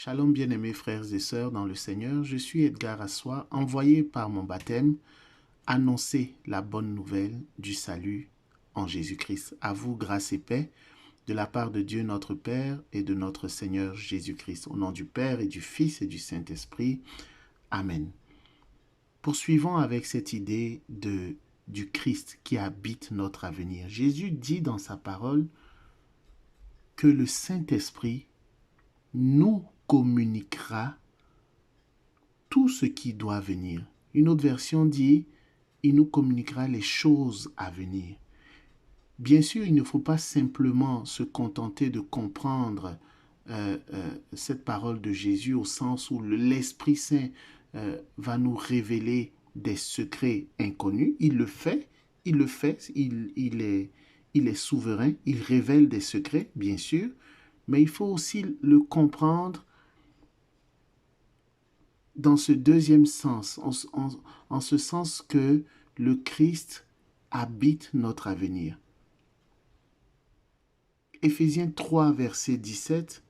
Shalom bien-aimés frères et sœurs dans le Seigneur, je suis Edgar Assois, envoyé par mon baptême, annoncer la bonne nouvelle du salut en Jésus-Christ. À vous, grâce et paix, de la part de Dieu notre Père et de notre Seigneur Jésus-Christ. Au nom du Père et du Fils et du Saint-Esprit. Amen. Poursuivons avec cette idée du Christ qui habite notre avenir. Jésus dit dans sa parole que le Saint-Esprit nous communiquera tout ce qui doit venir. Une autre version dit, il nous communiquera les choses à venir. Bien sûr, il ne faut pas simplement se contenter de comprendre cette parole de Jésus au sens où l'Esprit Saint va nous révéler des secrets inconnus. Il le fait, il est souverain, il révèle des secrets, bien sûr, mais il faut aussi le comprendre dans ce deuxième sens, en ce sens que le Christ habite notre avenir. Éphésiens 3, verset 17,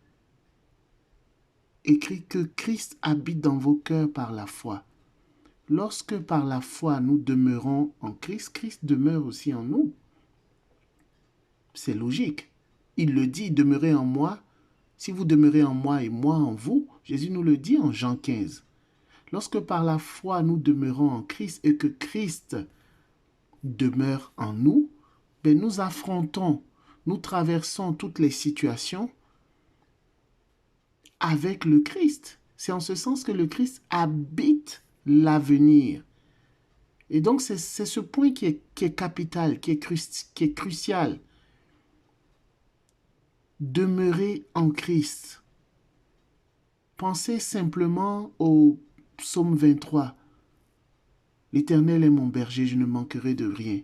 écrit que Christ habite dans vos cœurs par la foi. Lorsque par la foi nous demeurons en Christ, Christ demeure aussi en nous. C'est logique. Il le dit, demeurez en moi. Si vous demeurez en moi et moi en vous, Jésus nous le dit en Jean 15. Lorsque par la foi nous demeurons en Christ et que Christ demeure en nous, nous affrontons, nous traversons toutes les situations avec le Christ. C'est en ce sens que le Christ habite l'avenir. Et donc c'est ce point qui est capital, qui est crucial. Demeurer en Christ. Pensez simplement au Psaume 23. L'Éternel est mon berger, je ne manquerai de rien.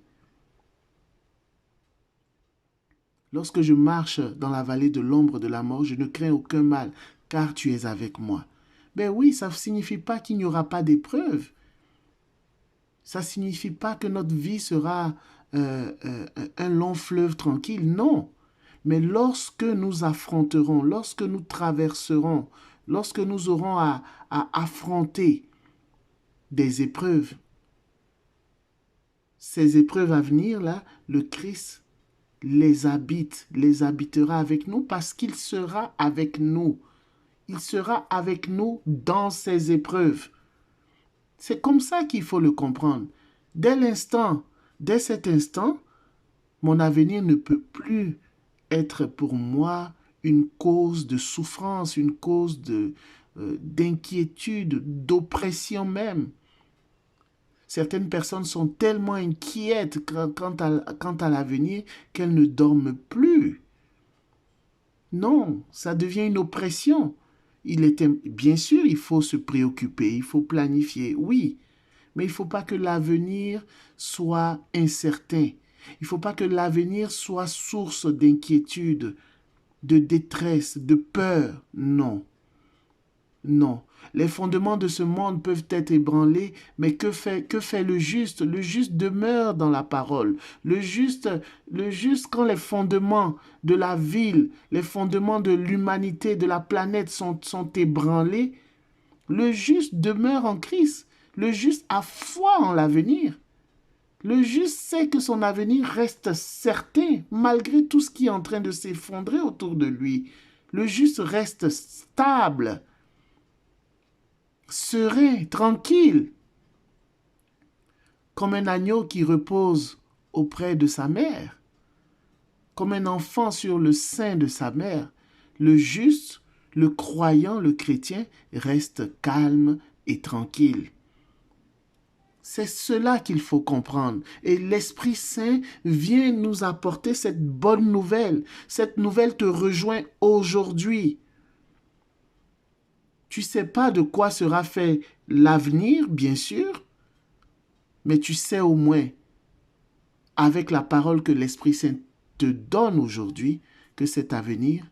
Lorsque je marche dans la vallée de l'ombre de la mort, je ne crains aucun mal, car tu es avec moi. Ben oui, ça ne signifie pas qu'il n'y aura pas d'épreuves. Ça ne signifie pas que notre vie sera un long fleuve tranquille. Non. Mais lorsque nous affronterons, lorsque nous traverserons, lorsque nous aurons à affronter des épreuves, ces épreuves à venir, là, le Christ les habitera avec nous parce qu'il sera avec nous. Il sera avec nous dans ces épreuves. C'est comme ça qu'il faut le comprendre. Dès cet instant, mon avenir ne peut plus être pour moi une cause de souffrance, une cause d'inquiétude, d'oppression même. Certaines personnes sont tellement inquiètes quant à l'avenir qu'elles ne dorment plus. Non, ça devient une oppression. Bien sûr, il faut se préoccuper, il faut planifier, oui, mais il ne faut pas que l'avenir soit incertain. Il ne faut pas que l'avenir soit source d'inquiétude, de détresse, de peur. Non. Non. Les fondements de ce monde peuvent être ébranlés, mais que fait le juste? Le juste demeure dans la parole. Le juste, quand les fondements de la ville, les fondements de l'humanité, de la planète sont ébranlés, le juste demeure en Christ. Le juste a foi en l'avenir. Le juste sait que son avenir reste certain malgré tout ce qui est en train de s'effondrer autour de lui. Le juste reste stable, serein, tranquille, comme un agneau qui repose auprès de sa mère, comme un enfant sur le sein de sa mère. Le juste, le croyant, le chrétien reste calme et tranquille. C'est cela qu'il faut comprendre. Et l'Esprit Saint vient nous apporter cette bonne nouvelle. Cette nouvelle te rejoint aujourd'hui. Tu ne sais pas de quoi sera fait l'avenir, bien sûr, mais tu sais au moins, avec la parole que l'Esprit Saint te donne aujourd'hui, que cet avenir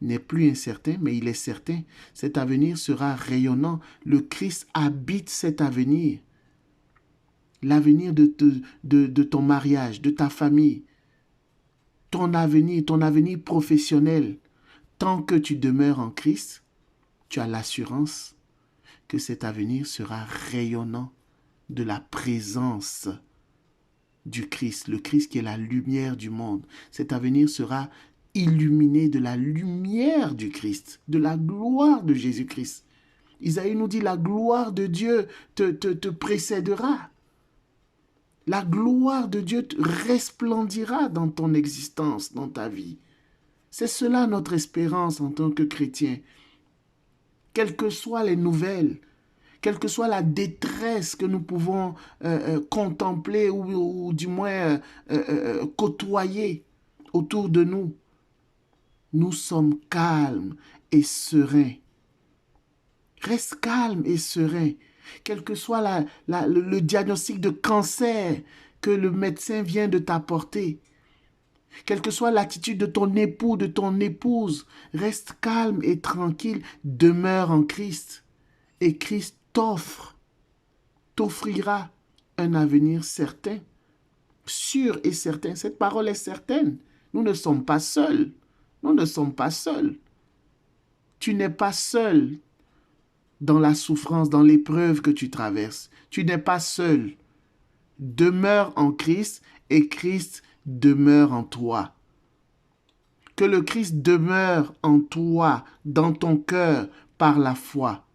n'est plus incertain, mais il est certain. Cet avenir sera rayonnant. Le Christ habite cet avenir. L'avenir de ton mariage, de ta famille, ton avenir professionnel. Tant que tu demeures en Christ, tu as l'assurance que cet avenir sera rayonnant de la présence du Christ, le Christ qui est la lumière du monde. Cet avenir sera illuminé de la lumière du Christ, de la gloire de Jésus-Christ. Isaïe nous dit, la gloire de Dieu te précédera. La gloire de Dieu resplendira dans ton existence, dans ta vie. C'est cela notre espérance en tant que chrétien. Quelles que soient les nouvelles, quelle que soit la détresse que nous pouvons contempler ou du moins côtoyer autour de nous, nous sommes calmes et sereins. Reste calme et serein. Quel que soit le diagnostic de cancer que le médecin vient de t'apporter, quelle que soit l'attitude de ton époux, de ton épouse, reste calme et tranquille, demeure en Christ. Et Christ t'offrira un avenir certain, sûr et certain. Cette parole est certaine. Nous ne sommes pas seuls. Nous ne sommes pas seuls. Tu n'es pas seul dans la souffrance, dans l'épreuve que tu traverses. Tu n'es pas seul. Demeure en Christ et Christ demeure en toi. Que le Christ demeure en toi, dans ton cœur, par la foi.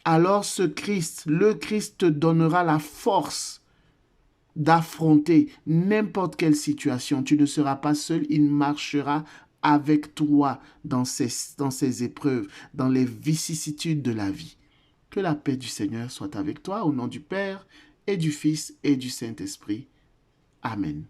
Alors ce Christ, le Christ te donnera la force d'affronter n'importe quelle situation. Tu ne seras pas seul, il marchera avec toi dans ces épreuves, dans les vicissitudes de la vie. Que la paix du Seigneur soit avec toi au nom du Père et du Fils et du Saint-Esprit. Amen.